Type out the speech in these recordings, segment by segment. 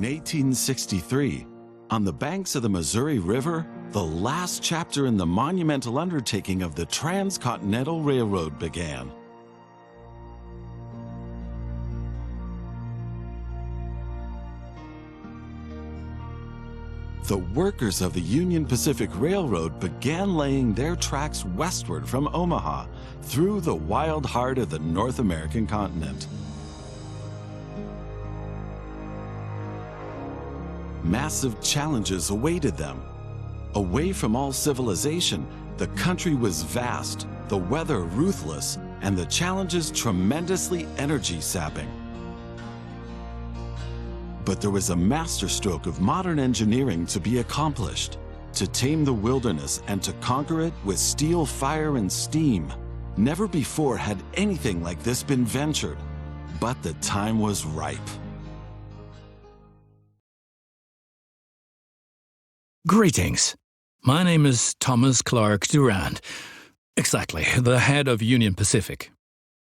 in 1863, on the banks of the Missouri River, the last chapter in the monumental undertaking of the Transcontinental Railroad began. The workers of the Union Pacific Railroad began laying their tracks westward from Omaha through the wild heart of the North American continent. Massive challenges awaited them. Away from all civilization, the country was vast, the weather ruthless, and the challenges tremendously energy-sapping. But there was a masterstroke of modern engineering to be accomplished, to tame the wilderness and to conquer it with steel, fire, and steam. Never before had anything like this been ventured, but the time was ripe. Greetings. My name is Thomas Clark Durand. Exactly, the head of Union Pacific.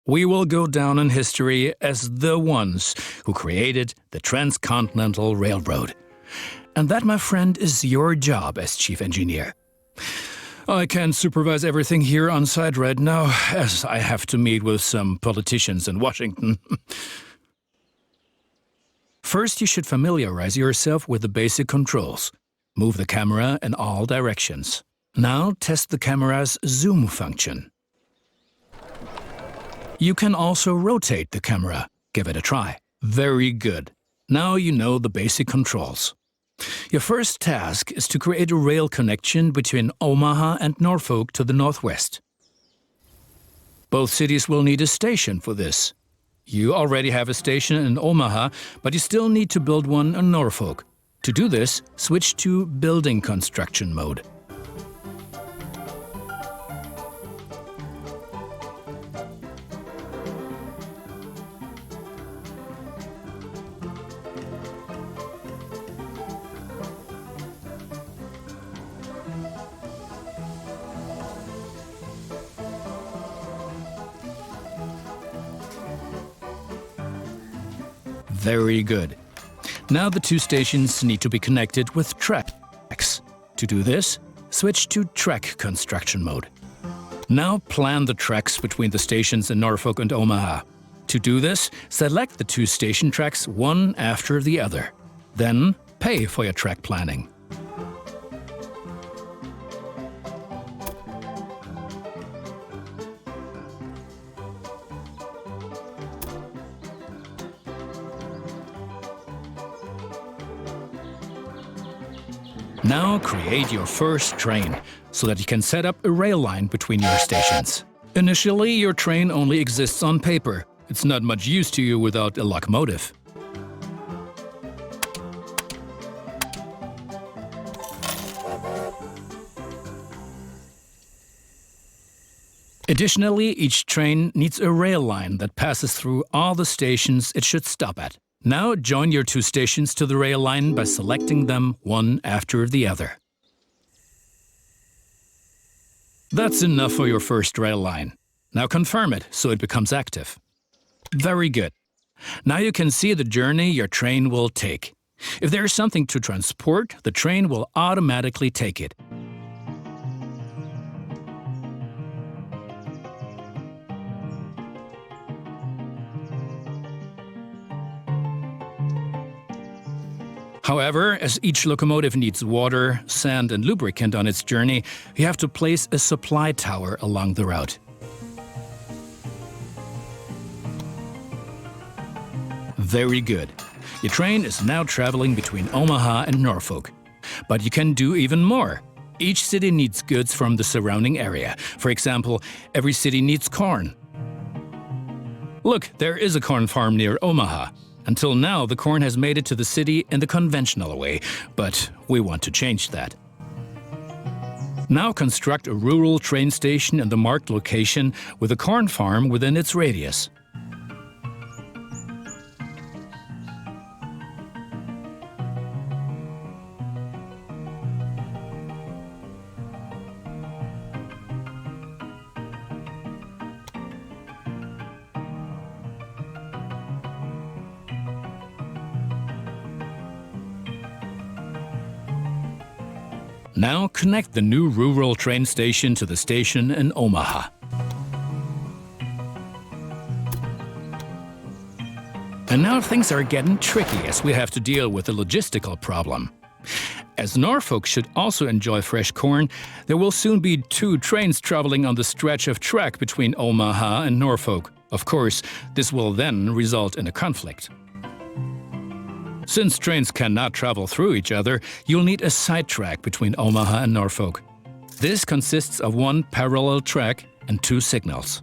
We will go down in history as the ones who created the Transcontinental Railroad. And that, my friend, is your job as chief engineer. I can't supervise everything here on site right now, as I have to meet with some politicians in Washington. First, you should familiarize yourself with the basic controls. Move the camera in all directions. Now test the camera's zoom function. You can also rotate the camera. Give it a try. Very good. Now you know the basic controls. Your first task is to create a rail connection between Omaha and Norfolk to the northwest. Both cities will need a station for this. You already have a station in Omaha, but you still need to build one in Norfolk. To do this, switch to building construction mode. Very good. Now the two stations need to be connected with tracks. To do this, switch to track construction mode. Now plan the tracks between the stations in Norfolk and Omaha. To do this, select the two station tracks one after the other. Then pay for your track planning. Now create your first train, so that you can set up a rail line between your stations. Initially, your train only exists on paper. It's not much use to you without a locomotive. Additionally, each train needs a rail line that passes through all the stations it should stop at. Now join your two stations to the rail line by selecting them one after the other. That's enough for your first rail line. Now confirm it so it becomes active. Very good. Now you can see the journey your train will take. If there is something to transport, the train will automatically take it. However, as each locomotive needs water, sand, and lubricant on its journey, you have to place a supply tower along the route. Very good. Your train is now traveling between Omaha and Norfolk. But you can do even more. Each city needs goods from the surrounding area. For example, every city needs corn. Look, there is a corn farm near Omaha. Until now, the corn has made it to the city in the conventional way, but we want to change that. Now construct a rural train station in the marked location with a corn farm within its radius. Now connect the new rural train station to the station in Omaha. And now things are getting tricky as we have to deal with a logistical problem. As Norfolk should also enjoy fresh corn, there will soon be 2 trains traveling on the stretch of track between Omaha and Norfolk. Of course, this will then result in a conflict. Since trains cannot travel through each other, you'll need a side track between Omaha and Norfolk. This consists of 1 parallel track and 2 signals.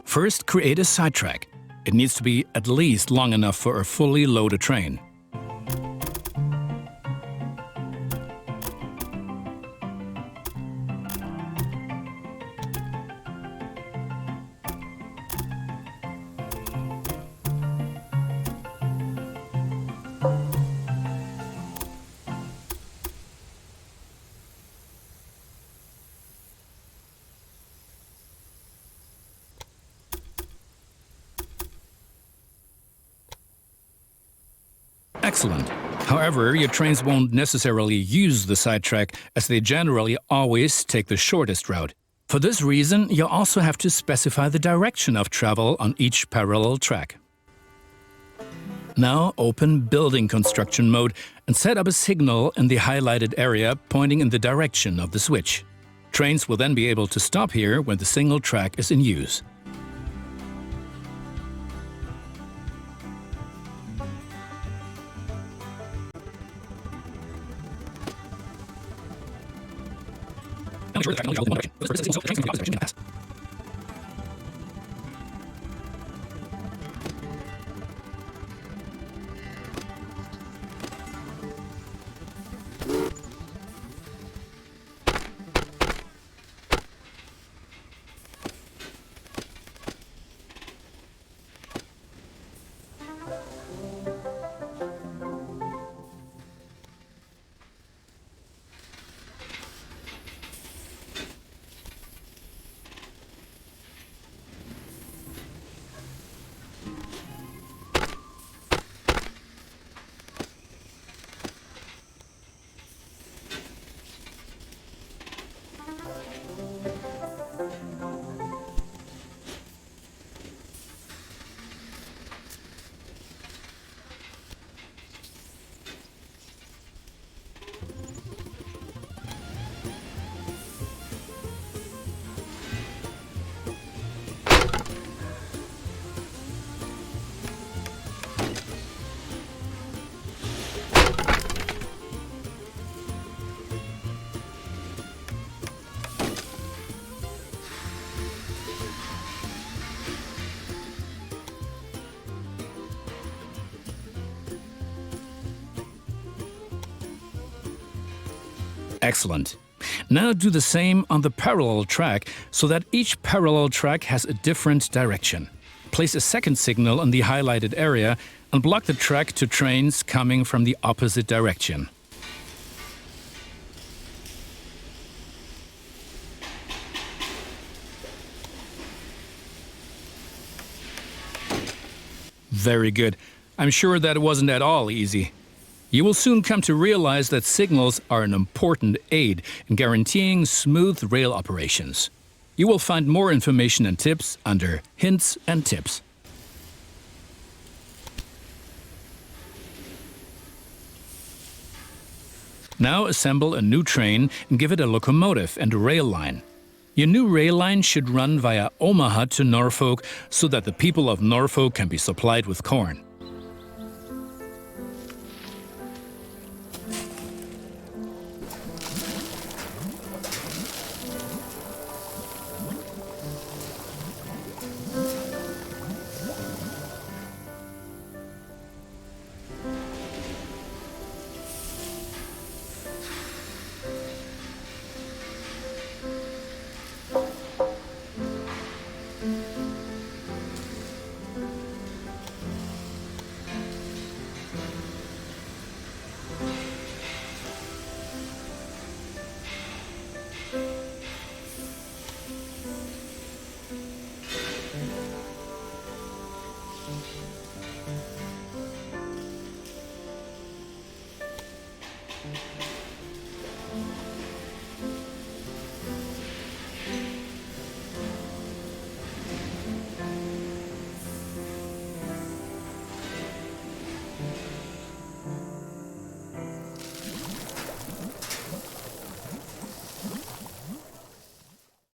First, create a side track. It needs to be at least long enough for a fully loaded train. Excellent. However, your trains won't necessarily use the sidetrack, as they generally always take the shortest route. For this reason, you'll also have to specify the direction of travel on each parallel track. Now open Building Construction mode and set up a signal in the highlighted area pointing in the direction of the switch. Trains will then be able to stop here when the single track is in use. Excellent. Now do the same on the parallel track so that each parallel track has a different direction. Place a second signal in the highlighted area and block the track to trains coming from the opposite direction. Very good. I'm sure that it wasn't at all easy. You will soon come to realize that signals are an important aid in guaranteeing smooth rail operations. You will find more information and tips under Hints and Tips. Now assemble a new train and give it a locomotive and a rail line. Your new rail line should run via Omaha to Norfolk so that the people of Norfolk can be supplied with corn.